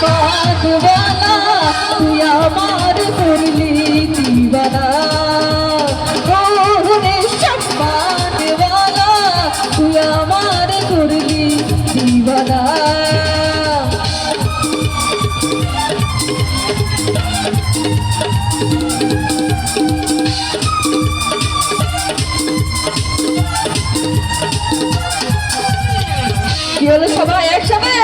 পাগওয়ালা তুই আমার করলি দিওয়ানা ওরে সম্মানওয়ালা তুই আমার করলি দিওয়ানা কি হলো সবাই একসাথে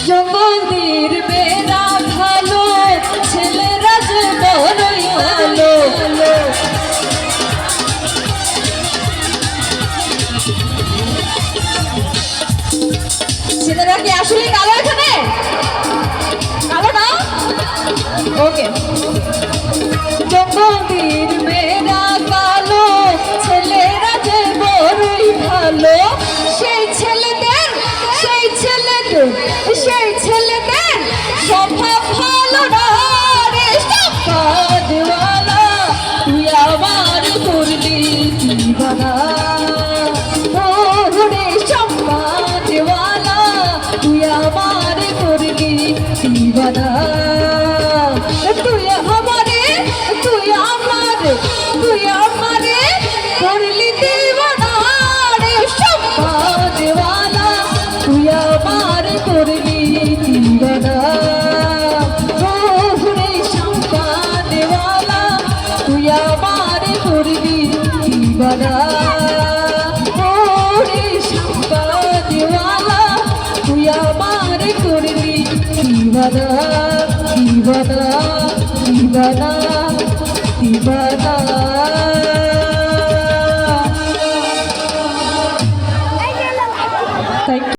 জঙ্গলের বেড়া ভালো ছেলেরা যে বড়ই ভালো ছেলেরা কি আসলে কালো এখানে কালো না ওকে জঙ্গলের বেড়া কালো ছেলেরা যে বড়ই ভালো সেই ছেলেদের স্বভাব ভালো না রে সম্মানওয়ালা তুই আমার করলি দিওয়ানা ওরে সম্মানওয়ালা তুই আমার করলি দিওয়ানা তুই আমারে করলি দিওয়ানা রে সম্মানওয়ালা তুই আমার করলি দিওয়ানা ওরে সম্মানওয়ালা তুই আমার করলি দিওয়ানা ওরে সম্মানওয়ালা তুই আমার করলি দিওয়ানা দিওয়ানা দিওয়ানা দিওয়ানা